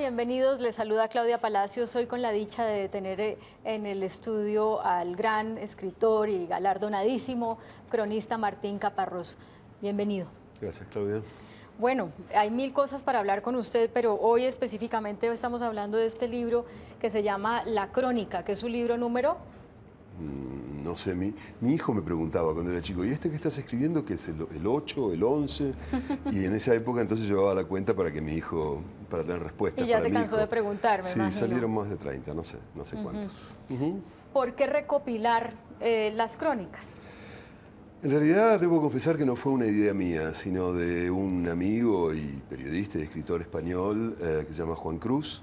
Bienvenidos. Les saluda Claudia Palacios. Hoy con la dicha de tener en el estudio al gran escritor y galardonadísimo cronista Martín Caparrós. Bienvenido. Gracias, Claudia. Bueno, hay mil cosas para hablar con usted, pero hoy específicamente estamos hablando de este libro que se llama La Crónica, que es su libro número... No sé, mi hijo me preguntaba cuando era chico, ¿y este que estás escribiendo qué es el 8, el 11? Y en esa época entonces llevaba la cuenta para que mi hijo, para tener respuestas. Y ya se cansó de preguntarme, sí, imagino. salieron más de 30, no sé cuántos. ¿Por qué recopilar las crónicas? En realidad debo confesar que no fue una idea mía, sino de un amigo y periodista y escritor español que se llama Juan Cruz,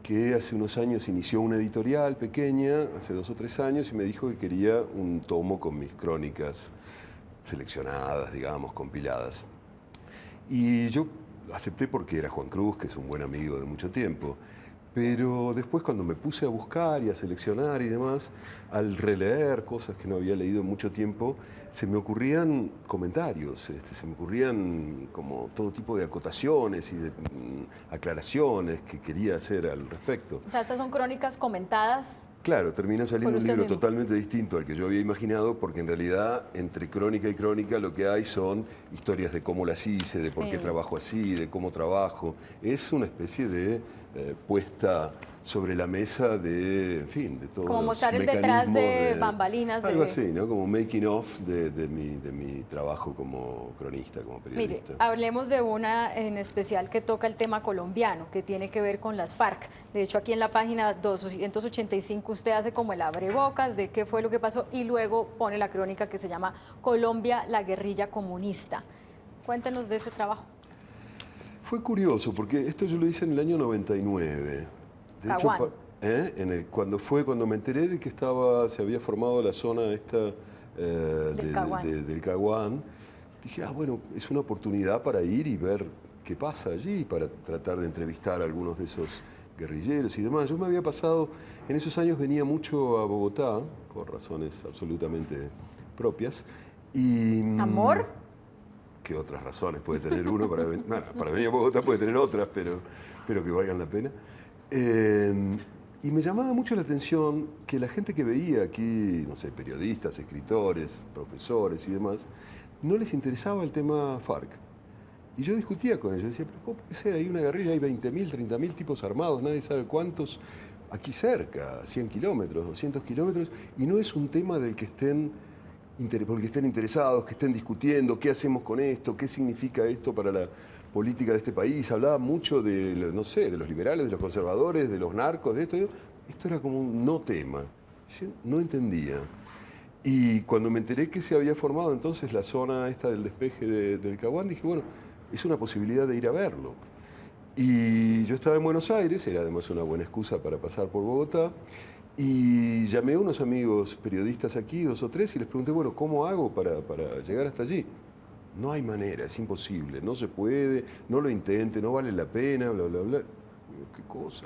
que hace unos años inició una editorial pequeña, hace 2 o 3 años, y me dijo que quería un tomo con mis crónicas seleccionadas, digamos, compiladas. Y yo acepté porque era Juan Cruz, que es un buen amigo de mucho tiempo. Pero después cuando me puse a buscar y a seleccionar y demás, al releer cosas que no había leído en mucho tiempo, se me ocurrían comentarios, se me ocurrían como todo tipo de acotaciones y de aclaraciones que quería hacer al respecto. O sea, estas son crónicas comentadas. Claro, terminó saliendo un libro mismo. totalmente distinto al que yo había imaginado, porque en realidad entre crónica y crónica lo que hay son historias de cómo las hice, de por qué trabajo así, de cómo trabajo. Es una especie de puesta sobre la mesa de, en fin, de todo. Como mostrar el detrás de bambalinas. Algo así, ¿no? Como making of de mi trabajo como cronista, como periodista. Mire, hablemos de una en especial que toca el tema colombiano, que tiene que ver con las FARC. De hecho, aquí en la página 285 usted hace como el abrebocas de qué fue lo que pasó y luego pone la crónica que se llama Colombia, la guerrilla comunista. Cuéntenos de ese trabajo. Fue curioso, porque esto yo lo hice en el año 99. De hecho, cuando me enteré de que se había formado la zona esta del Caguán, dije, bueno, es una oportunidad para ir y ver qué pasa allí, para tratar de entrevistar a algunos de esos guerrilleros y demás. Yo me había pasado, en esos años venía mucho a Bogotá, por razones absolutamente propias. Y, ¿Amor? ¿Qué otras razones puede tener uno para venir? Bueno, para venir a Bogotá puede tener otras, pero que valgan la pena. Y me llamaba mucho la atención que la gente que veía aquí, no sé, periodistas, escritores, profesores y demás, no les interesaba el tema FARC. Y yo discutía con ellos, decía, pero ¿cómo puede ser? Hay una guerrilla, hay 20.000, 30.000 tipos armados, nadie sabe cuántos, aquí cerca, 100 kilómetros, 200 kilómetros, y no es un tema del que estén interesados, que estén discutiendo qué hacemos con esto, qué significa esto para la política de este país. Hablaba mucho de, no sé, de los liberales, de los conservadores, de los narcos, de esto. Esto era como un no tema. Yo no entendía. Y cuando me enteré que se había formado entonces la zona esta del despeje del Caguán, dije, bueno, es una posibilidad de ir a verlo. Y yo estaba en Buenos Aires, era además una buena excusa para pasar por Bogotá, y llamé a unos amigos periodistas aquí, 2 o 3, y les pregunté, bueno, ¿cómo hago para llegar hasta allí? No hay manera, es imposible, no se puede, no lo intente, no vale la pena, bla, bla, bla. ¿Qué cosa?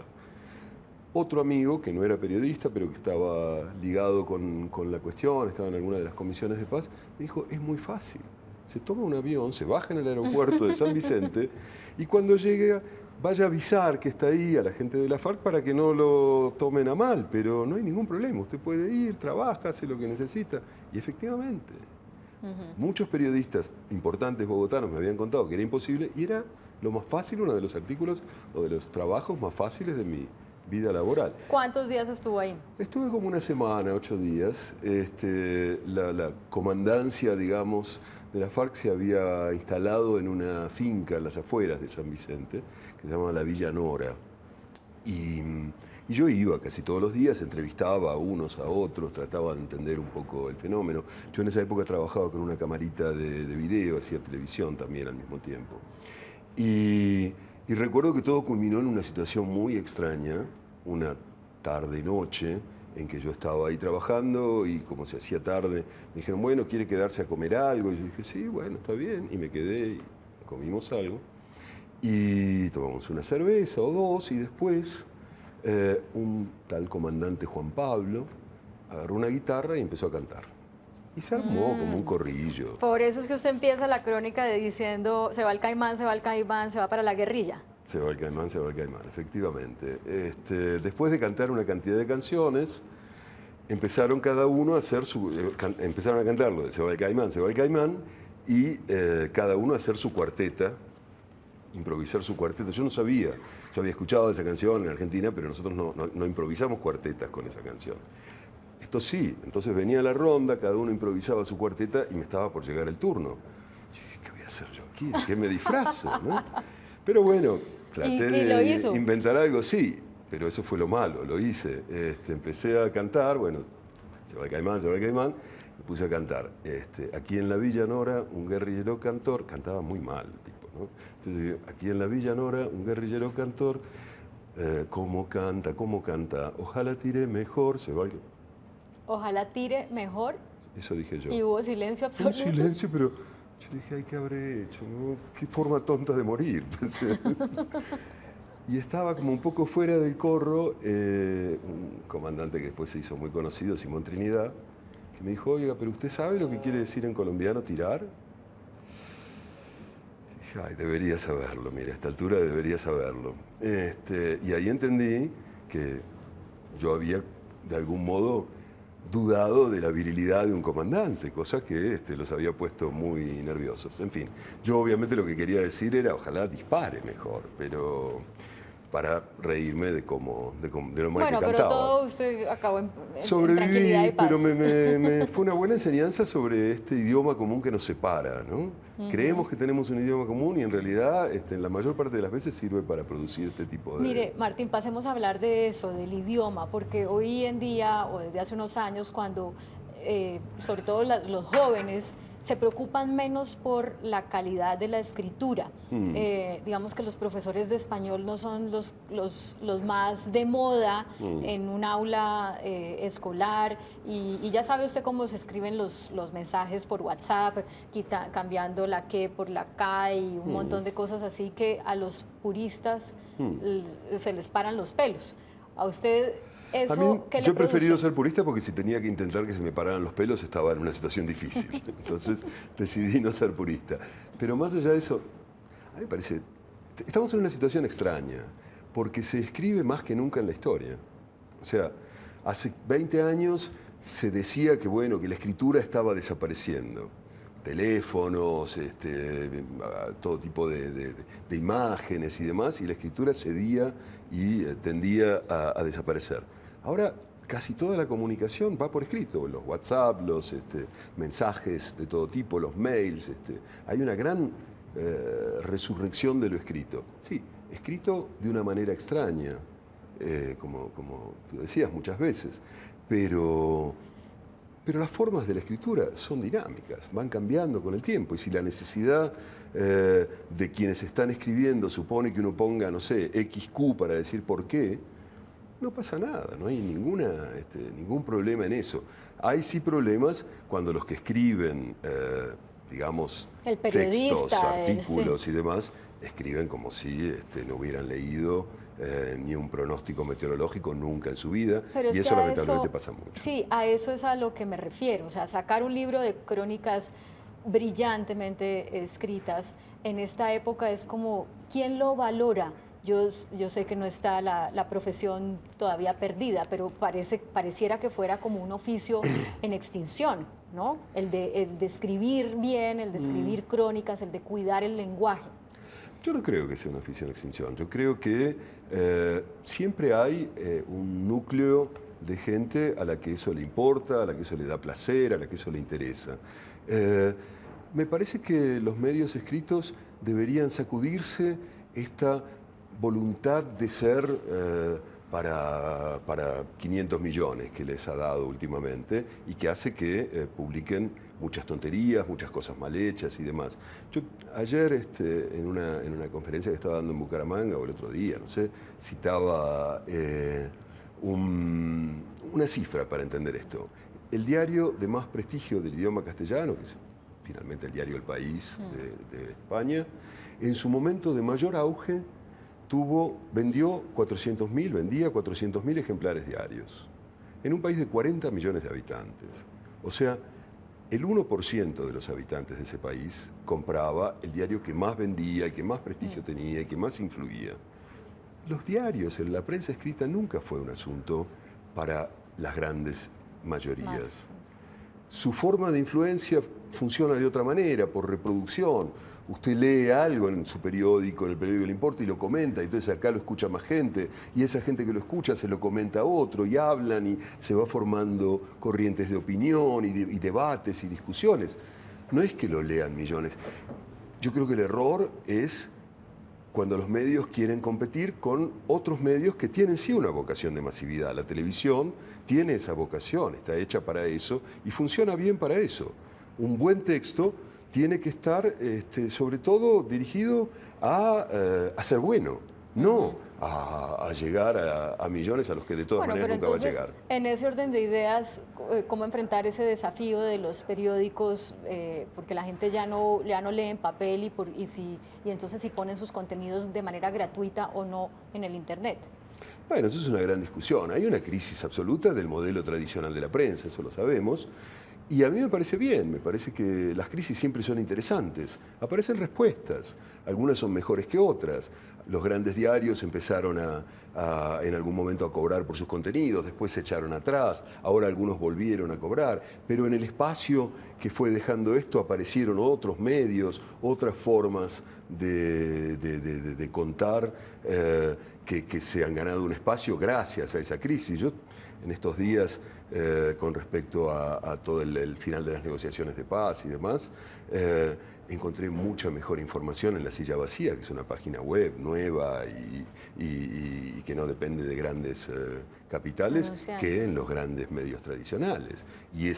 Otro amigo, que no era periodista, pero que estaba ligado con la cuestión, estaba en alguna de las comisiones de paz, me dijo, es muy fácil. Se toma un avión, se baja en el aeropuerto de San Vicente, y cuando llegue vaya a avisar que está ahí a la gente de la FARC para que no lo tomen a mal, pero no hay ningún problema, usted puede ir, trabaja, hace lo que necesita, y efectivamente. Muchos periodistas importantes bogotanos me habían contado que era imposible y era lo más fácil, uno de los artículos o de los trabajos más fáciles de mi vida laboral. ¿Cuántos días estuvo ahí? Estuve como una semana, 8 días. La comandancia, digamos, de la FARC se había instalado en una finca en las afueras de San Vicente, que se llama la Villa Nora. Y yo iba casi todos los días, entrevistaba a unos, a otros, trataba de entender un poco el fenómeno. Yo en esa época trabajaba con una camarita de video, hacía televisión también al mismo tiempo. Y recuerdo que todo culminó en una situación muy extraña, una tarde-noche, en que yo estaba ahí trabajando y como se hacía tarde, me dijeron, bueno, ¿quiere quedarse a comer algo? Y yo dije, sí, bueno, está bien. Y me quedé y comimos algo. Y tomamos una cerveza o 2 y después un tal comandante Juan Pablo agarró una guitarra y empezó a cantar. Y se armó como un corrillo. Por eso es que usted empieza la crónica diciendo, se va el caimán, se va el caimán, se va para la guerrilla. Se va el caimán, se va el caimán, efectivamente. Después de cantar una cantidad de canciones, empezaron cada uno a hacer empezaron a cantarlo de se va el caimán, y cada uno a hacer su cuarteta, improvisar su cuarteta. Yo no sabía, yo había escuchado esa canción en Argentina, pero nosotros no improvisamos cuartetas con esa canción. Esto sí, entonces venía la ronda, cada uno improvisaba su cuarteta y me estaba por llegar el turno. Yo dije, ¿qué voy a hacer yo aquí? ¿De qué me disfrazo? ¿No? Pero bueno, traté de inventar algo, sí, pero eso fue lo malo, lo hice. Empecé a cantar, bueno, se va el caimán, me puse a cantar. Aquí en la Villa Nora, un guerrillero cantor, cantaba muy mal el tipo, ¿no? Entonces, aquí en la Villa Nora, un guerrillero cantor, ¿cómo canta? Ojalá tire mejor, se va el... Ojalá tire mejor. Eso dije yo. Y hubo silencio absoluto. Un silencio, pero yo dije, ay, ¿qué habré hecho? ¿No? Qué forma tonta de morir. Y estaba como un poco fuera del corro, un comandante que después se hizo muy conocido, Simón Trinidad, que me dijo, oiga, pero ¿usted sabe lo que quiere decir en colombiano tirar? Y dije, ay, debería saberlo, mira, a esta altura debería saberlo. Y ahí entendí que yo había, de algún modo, dudado de la virilidad de un comandante, cosa que los había puesto muy nerviosos. En fin, yo obviamente lo que quería decir era, ojalá dispare mejor, pero para reírme de lo mal que cantaba. Bueno, pero todo usted acabó en Sobreviví, tranquilidad y paz. pero me fue una buena enseñanza sobre este idioma común que nos separa, ¿no? Creemos que tenemos un idioma común y en realidad en la mayor parte de las veces sirve para producir este tipo de... Mire, Martín, pasemos a hablar de eso, del idioma, porque hoy en día, o desde hace unos años, cuando sobre todo los jóvenes se preocupan menos por la calidad de la escritura. Digamos que los profesores de español no son los más de moda en un aula escolar y ya sabe usted cómo se escriben los mensajes por WhatsApp, cambiando la que por la K y un montón de cosas así que a los puristas se les paran los pelos. A usted... A mí, yo he preferido ser purista porque si tenía que intentar que se me pararan los pelos estaba en una situación difícil. Entonces decidí no ser purista. Pero más allá de eso, a mí me parece, estamos en una situación extraña porque se escribe más que nunca en la historia. O sea, hace 20 años se decía que, bueno, que la escritura estaba desapareciendo. Teléfonos, todo tipo de imágenes y demás, y la escritura cedía y tendía a desaparecer. Ahora casi toda la comunicación va por escrito, los WhatsApp, los mensajes de todo tipo, los mails, hay una gran resurrección de lo escrito. Sí, escrito de una manera extraña, como tú decías muchas veces, pero las formas de la escritura son dinámicas, van cambiando con el tiempo. Y si la necesidad de quienes están escribiendo supone que uno ponga, no sé, XQ para decir por qué, no pasa nada, no hay ningún problema en eso. Hay sí problemas cuando los que escriben, digamos, textos, artículos y demás, escriben como si no hubieran leído ni un pronóstico meteorológico nunca en su vida, y eso lamentablemente pasa mucho. Sí, a eso es a lo que me refiero, o sea, sacar un libro de crónicas brillantemente escritas en esta época es como, ¿quién lo valora? Yo sé que no está la profesión todavía perdida, pero pareciera que fuera como un oficio en extinción, ¿no? El de escribir bien, el de escribir crónicas, el de cuidar el lenguaje. Yo no creo que sea una afición a extinción. Yo creo que siempre hay un núcleo de gente a la que eso le importa, a la que eso le da placer, a la que eso le interesa. Me parece que los medios escritos deberían sacudirse esta voluntad de ser para 500 millones que les ha dado últimamente y que hace que publiquen muchas tonterías, muchas cosas mal hechas y demás. Yo ayer en una conferencia que estaba dando en Bucaramanga, o el otro día, no sé, citaba una cifra para entender esto. El diario de más prestigio del idioma castellano, que es finalmente el diario El País de España, en su momento de mayor auge vendía 400.000 ejemplares diarios, en un país de 40 millones de habitantes. O sea, el 1% de los habitantes de ese país compraba el diario que más vendía y que más prestigio tenía y que más influía. los diarios, la prensa escrita nunca fue un asunto para las grandes mayorías. Su forma de influencia funciona de otra manera, por reproducción. Usted lee algo en su periódico, en el periódico Le Importa, y lo comenta, y entonces acá lo escucha más gente, y esa gente que lo escucha se lo comenta a otro, y hablan, y se va formando corrientes de opinión, y debates, y discusiones. No es que lo lean millones. Yo creo que el error es cuando los medios quieren competir con otros medios que tienen sí una vocación de masividad. La televisión tiene esa vocación, está hecha para eso y funciona bien para eso. Un buen texto tiene que estar sobre todo dirigido a ser bueno, no a llegar a millones a los que de todas maneras nunca va a llegar. En ese orden de ideas, ¿cómo enfrentar ese desafío de los periódicos? Porque la gente ya no lee en papel y entonces si ponen sus contenidos de manera gratuita o no en el Internet. Bueno, eso es una gran discusión. Hay una crisis absoluta del modelo tradicional de la prensa, eso lo sabemos. Y a mí me parece bien, me parece que las crisis siempre son interesantes. Aparecen respuestas, algunas son mejores que otras. Los grandes diarios empezaron en algún momento a cobrar por sus contenidos, después se echaron atrás, ahora algunos volvieron a cobrar, pero en el espacio que fue dejando esto aparecieron otros medios, otras formas de contar que se han ganado un espacio gracias a esa crisis. Yo en estos días, con respecto a todo el final de las negociaciones de paz y demás, encontré mucha mejor información en La Silla Vacía, que es una página web nueva y que no depende de grandes capitales, que en los grandes medios tradicionales. Y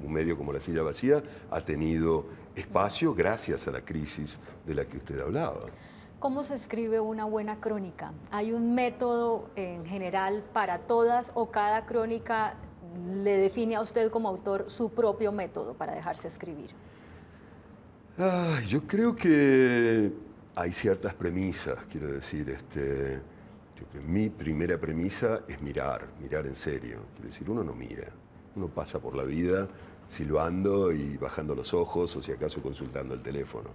un medio como La Silla Vacía ha tenido espacio gracias a la crisis de la que usted hablaba. ¿Cómo se escribe una buena crónica? ¿Hay un método en general para todas o cada crónica le define a usted como autor su propio método para dejarse escribir? Yo creo que hay ciertas premisas, quiero decir. Yo creo que mi primera premisa es mirar en serio. Quiero decir, uno no mira, uno pasa por la vida silbando y bajando los ojos o si acaso consultando el teléfono.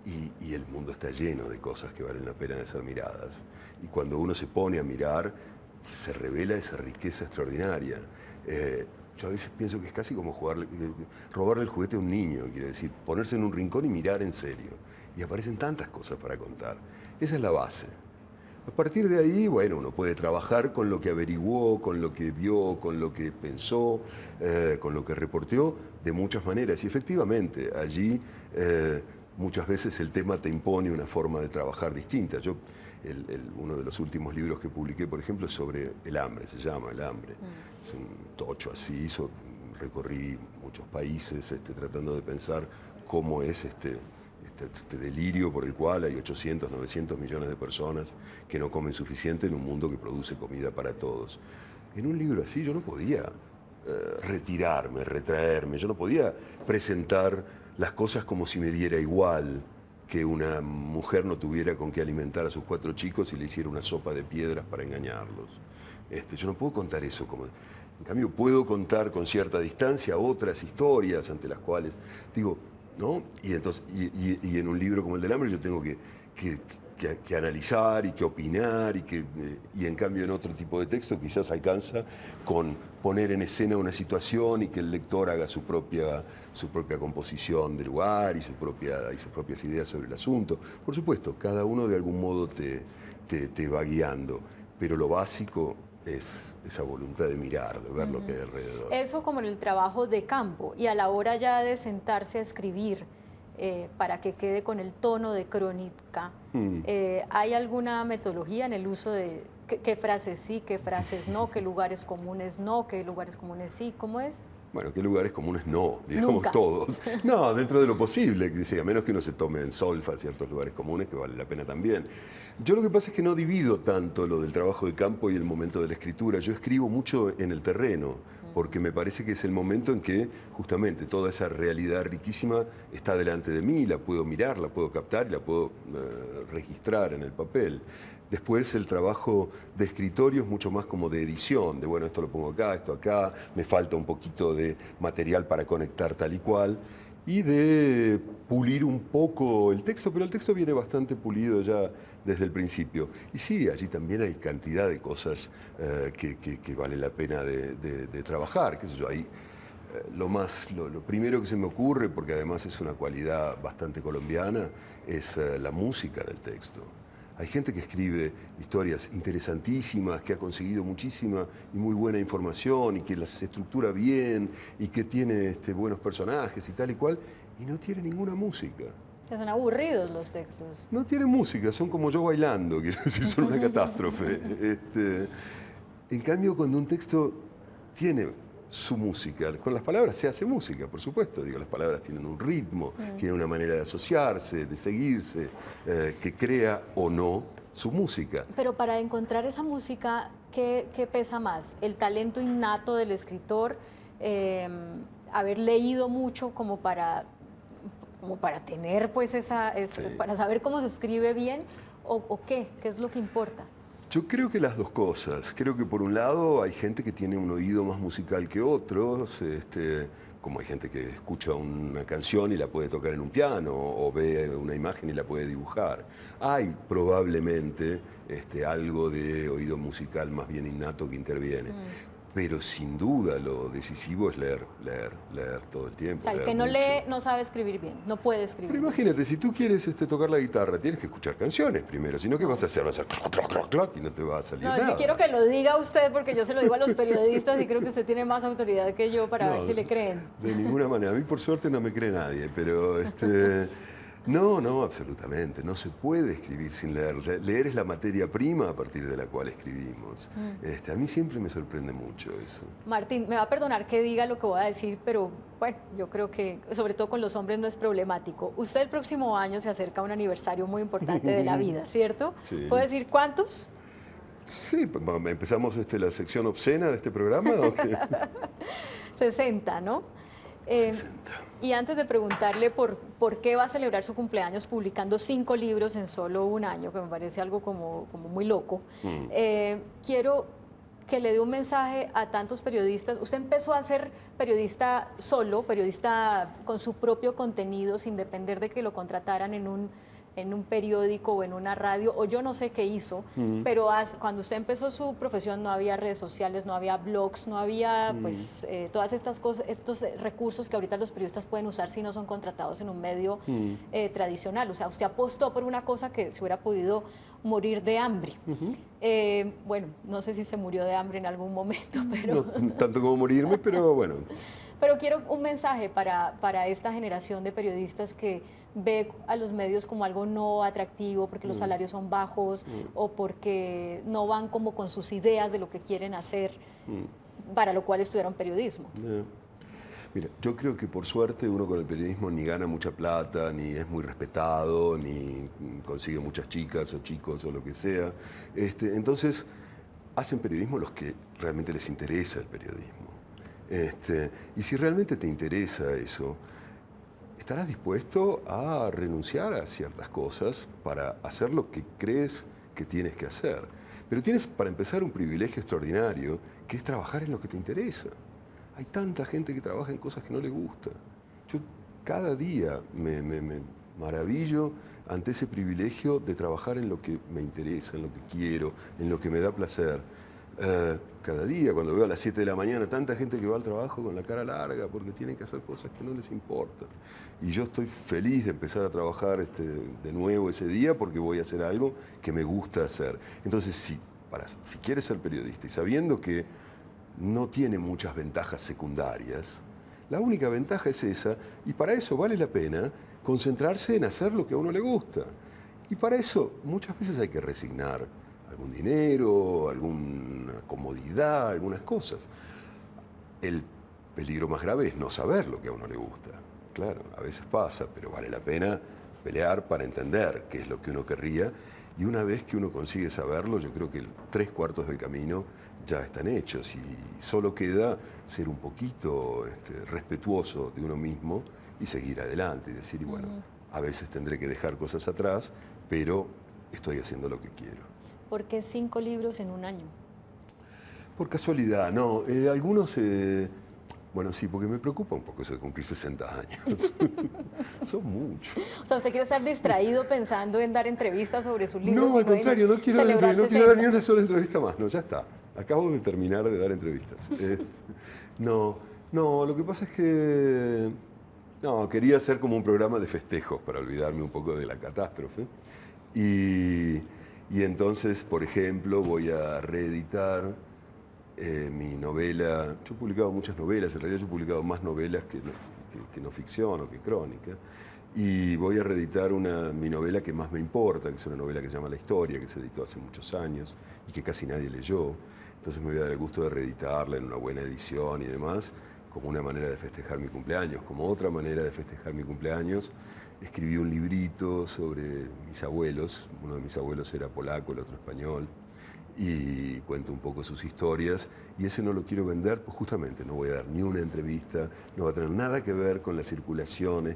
Y el mundo está lleno de cosas que valen la pena de ser miradas. Y cuando uno se pone a mirar, se revela esa riqueza extraordinaria. Yo a veces pienso que es casi como robarle el juguete a un niño, quiere decir, ponerse en un rincón y mirar en serio. Y aparecen tantas cosas para contar. Esa es la base. A partir de ahí, bueno, uno puede trabajar con lo que averiguó, con lo que vio, con lo que pensó, con lo que reporteó, de muchas maneras. Y efectivamente, allí muchas veces el tema te impone una forma de trabajar distinta. Uno de los últimos libros que publiqué, por ejemplo, es sobre el hambre, se llama El hambre. Es un tocho así, recorrí muchos países tratando de pensar cómo es este delirio por el cual hay 800, 900 millones de personas que no comen suficiente en un mundo que produce comida para todos. En un libro así yo no podía retirarme, retraerme, yo no podía presentar las cosas como si me diera igual que una mujer no tuviera con qué alimentar a sus 4 chicos y le hiciera una sopa de piedras para engañarlos. Yo no puedo contar eso como... En cambio, puedo contar con cierta distancia otras historias ante las cuales, digo, ¿no? Y en un libro como el del hambre yo tengo que analizar y que opinar y en cambio en otro tipo de texto quizás alcanza con poner en escena una situación y que el lector haga su propia composición del lugar y sus propias ideas sobre el asunto. Por supuesto, cada uno de algún modo te va guiando, pero lo básico es esa voluntad de mirar, de ver lo que hay alrededor. Eso como en el trabajo de campo y a la hora ya de sentarse a escribir para que quede con el tono de crónica, ¿hay alguna metodología en el uso de qué frases sí, qué frases no, qué lugares comunes no, qué lugares comunes sí? ¿Cómo es? Bueno, ¿qué lugares comunes no? Digamos Nunca. Todos. No, dentro de lo posible, a menos que uno se tome en solfa ciertos lugares comunes, que vale la pena también. Yo lo que pasa es que no divido tanto lo del trabajo de campo y el momento de la escritura. Yo escribo mucho en el terreno, porque me parece que es el momento en que justamente toda esa realidad riquísima está delante de mí, la puedo mirar, la puedo captar y la puedo registrar en el papel. Después el trabajo de escritorio es mucho más como de edición, de bueno, esto lo pongo acá, esto acá, me falta un poquito de material para conectar tal y cual. y de pulir un poco el texto, pero el texto viene bastante pulido ya desde el principio. Y sí, allí también hay cantidad de cosas que vale la pena de trabajar, qué sé yo, ahí lo primero que se me ocurre, porque además es una cualidad bastante colombiana, es la música del texto. Hay gente que escribe historias interesantísimas, que ha conseguido muchísima y muy buena información y que las estructura bien y que tiene buenos personajes y tal y cual, y no tiene ninguna música. Que son aburridos los textos. No tienen música, son como yo bailando, quiero decir, son una catástrofe. En cambio, cuando un texto tiene su música, con las palabras se hace música, por supuesto. Digo, las palabras tienen un ritmo, tienen una manera de asociarse, de seguirse, que crea o no su música. Pero para encontrar esa música, ¿qué pesa más? ¿El talento innato del escritor? ¿Haber leído mucho como para tener pues Sí. para saber cómo se escribe bien? ¿O qué? ¿Qué es lo que importa? Yo creo que las dos cosas. Creo que por un lado hay gente que tiene un oído más musical que otros, como hay gente que escucha una canción y la puede tocar en un piano o ve una imagen y la puede dibujar. Hay probablemente algo de oído musical más bien innato que interviene. Pero sin duda lo decisivo es leer todo el tiempo. O sea, el leer que no mucho. lee no sabe escribir bien, no puede escribir Pero bien. imagínate, si tú quieres tocar la guitarra, tienes que escuchar canciones primero, si no, ¿qué vas a hacer? Vas a hacer clac, clac, clac, clac, y no te va a salir No, es nada. que quiero que lo diga usted porque yo se lo digo a los periodistas y creo que usted tiene más autoridad que yo para No, ver si le creen. De ninguna manera. A mí, por suerte, no me cree nadie, pero no, absolutamente. No se puede escribir sin leer. Leer es la materia prima a partir de la cual escribimos. A mí siempre me sorprende mucho eso. Martín, me va a perdonar que diga lo que voy a decir, pero bueno, yo creo que sobre todo con los hombres no es problemático. Usted el próximo año se acerca a un aniversario muy importante de la vida, ¿cierto? Sí. ¿Puede decir cuántos? Sí, empezamos la sección obscena de este programa. ¿O qué? 60, ¿no? 60. Y antes de preguntarle por qué va a celebrar su cumpleaños publicando 5 libros en solo un año, que me parece algo como muy loco, quiero que le dé un mensaje a tantos periodistas. Usted empezó a ser periodista solo, periodista con su propio contenido, sin depender de que lo contrataran en un periódico o en una radio, o yo no sé qué hizo, pero cuando usted empezó su profesión no había redes sociales, no había blogs, no había pues todas estas cosas, estos recursos que ahorita los periodistas pueden usar si no son contratados en un medio tradicional. O sea, usted apostó por una cosa que se hubiera podido morir de hambre. Bueno, no sé si se murió de hambre en algún momento, pero... No tanto como morirme, pero bueno. Pero quiero un mensaje para esta generación de periodistas que ve a los medios como algo no atractivo porque los salarios son bajos o porque no van como con sus ideas de lo que quieren hacer, para lo cual estudiaron periodismo. Mira, yo creo que por suerte uno con el periodismo ni gana mucha plata, ni es muy respetado, ni consigue muchas chicas o chicos o lo que sea. Entonces, hacen periodismo los que realmente les interesa el periodismo. Y si realmente te interesa eso, estarás dispuesto a renunciar a ciertas cosas para hacer lo que crees que tienes que hacer. Pero tienes, para empezar, un privilegio extraordinario, que es trabajar en lo que te interesa. Hay tanta gente que trabaja en cosas que no le gusta. Yo cada día me maravillo ante ese privilegio de trabajar en lo que me interesa, en lo que quiero, en lo que me da placer. Cada día, cuando veo a las 7 de la mañana tanta gente que va al trabajo con la cara larga porque tienen que hacer cosas que no les importan. Y yo estoy feliz de empezar a trabajar de nuevo ese día porque voy a hacer algo que me gusta hacer. Entonces, si quieres ser periodista y sabiendo que no tiene muchas ventajas secundarias, la única ventaja es esa, y para eso vale la pena concentrarse en hacer lo que a uno le gusta. Y para eso muchas veces hay que resignar algún dinero, alguna comodidad, algunas cosas. El peligro más grave es no saber lo que a uno le gusta. Claro, a veces pasa, pero vale la pena pelear para entender qué es lo que uno querría. Y una vez que uno consigue saberlo, yo creo que 3/4 del camino ya están hechos y solo queda ser un poquito respetuoso de uno mismo y seguir adelante y decir, y bueno, a veces tendré que dejar cosas atrás, pero estoy haciendo lo que quiero. ¿Por qué 5 libros en un año? Por casualidad, no. Algunos Bueno, sí, porque me preocupa un poco eso de cumplir 60 años. Son muchos. O sea, ¿usted quiere estar distraído pensando en dar entrevistas sobre sus libros? No, al contrario, no quiero celebrar dar ni una sola entrevista más. No, ya está. Acabo de terminar de dar entrevistas. No, lo que pasa es que... No, quería hacer como un programa de festejos para olvidarme un poco de la catástrofe. Y entonces, por ejemplo, voy a reeditar mi novela. Yo he publicado muchas novelas, en realidad yo he publicado más novelas que no ficción o que crónica. Y voy a reeditar mi novela que más me importa, que es una novela que se llama La Historia, que se editó hace muchos años y que casi nadie leyó. Entonces me voy a dar el gusto de reeditarla en una buena edición y demás, como una manera de festejar mi cumpleaños. Como otra manera de festejar mi cumpleaños, escribí un librito sobre mis abuelos. Uno de mis abuelos era polaco, el otro español, y cuento un poco sus historias. Y ese no lo quiero vender, pues justamente no voy a dar ni una entrevista, no va a tener nada que ver con la circulación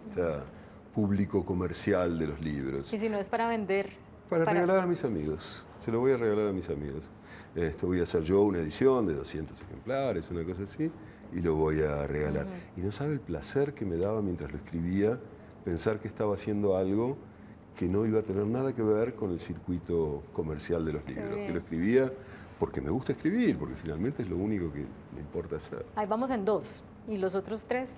público comercial de los libros. Y si no es para vender... Para regalar a mis amigos, se lo voy a regalar a mis amigos. Voy a hacer yo una edición de 200 ejemplares, una cosa así, y lo voy a regalar. Y no sabe el placer que me daba mientras lo escribía, pensar que estaba haciendo algo que no iba a tener nada que ver con el circuito comercial de los libros, que lo escribía porque me gusta escribir, porque finalmente es lo único que me importa hacer. Ahí vamos en 2, ¿y los otros 3?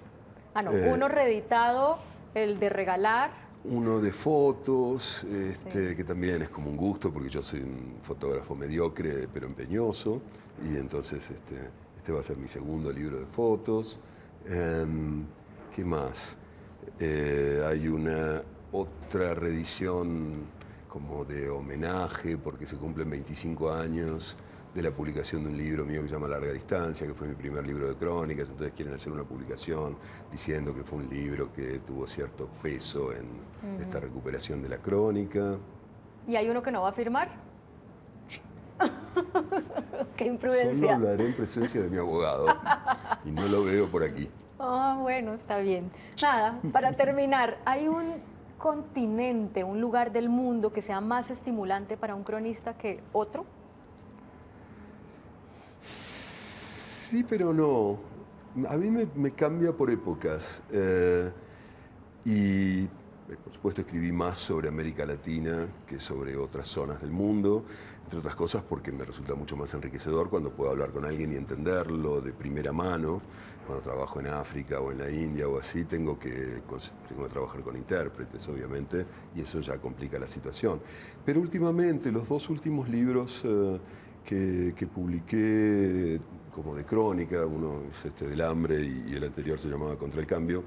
Ah, no, uno reeditado, el de regalar. Uno de fotos, que también es como un gusto, porque yo soy un fotógrafo mediocre, pero empeñoso, y entonces este va a ser mi segundo libro de fotos. ¿Qué más? Hay una otra reedición como de homenaje, porque se cumplen 25 años de la publicación de un libro mío que se llama Larga Distancia, que fue mi primer libro de crónicas. Entonces quieren hacer una publicación diciendo que fue un libro que tuvo cierto peso en esta recuperación de la crónica. ¿Y hay uno que no va a firmar? ¡Qué imprudencia! Solo hablaré en presencia de mi abogado y no lo veo por aquí. Ah, bueno, está bien. Nada, para terminar, ¿hay un continente, un lugar del mundo que sea más estimulante para un cronista que otro? Sí, pero no. A mí me cambia por épocas. Y, por supuesto, escribí más sobre América Latina que sobre otras zonas del mundo, entre otras cosas porque me resulta mucho más enriquecedor cuando puedo hablar con alguien y entenderlo de primera mano. Cuando trabajo en África o en la India o así, tengo que trabajar con intérpretes, obviamente, y eso ya complica la situación. Pero últimamente, los 2 últimos libros que publiqué como de crónica, uno es del hambre y el anterior se llamaba Contra el Cambio,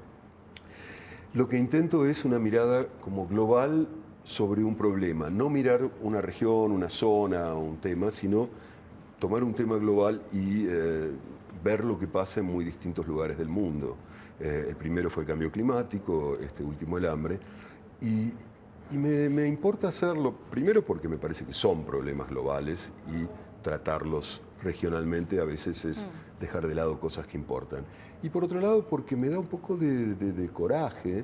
lo que intento es una mirada como global sobre un problema, no mirar una región, una zona, un tema, sino tomar un tema global y ver lo que pasa en muy distintos lugares del mundo. El primero fue el cambio climático, este último el hambre, y me importa hacerlo, primero porque me parece que son problemas globales y tratarlos regionalmente a veces es dejar de lado cosas que importan. Y por otro lado, porque me da un poco de coraje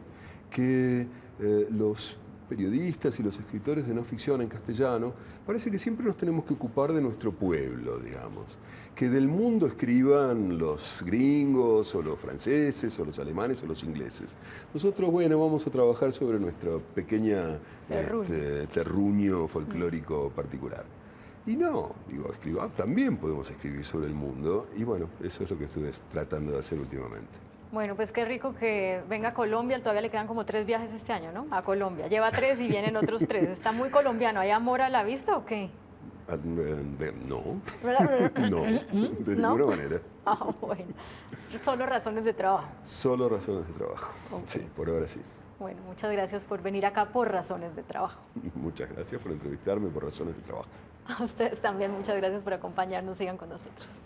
que los periodistas y los escritores de no ficción en castellano, parece que siempre nos tenemos que ocupar de nuestro pueblo, digamos. Que del mundo escriban los gringos, o los franceses, o los alemanes, o los ingleses. Nosotros, bueno, vamos a trabajar sobre nuestra pequeña terruño folclórico particular. Y no, digo, también podemos escribir sobre el mundo, y bueno, eso es lo que estuve tratando de hacer últimamente. Bueno, pues qué rico que venga a Colombia. Todavía le quedan como 3 viajes este año, ¿no? A Colombia. Lleva 3 y vienen otros 3. Está muy colombiano. ¿Hay amor a la vista o qué? No. No, de ninguna manera. Ah, bueno. Solo razones de trabajo. Solo razones de trabajo. Okay. Sí, por ahora sí. Bueno, muchas gracias por venir acá por razones de trabajo. Muchas gracias por entrevistarme por razones de trabajo. A ustedes también, muchas gracias por acompañarnos. Sigan con nosotros.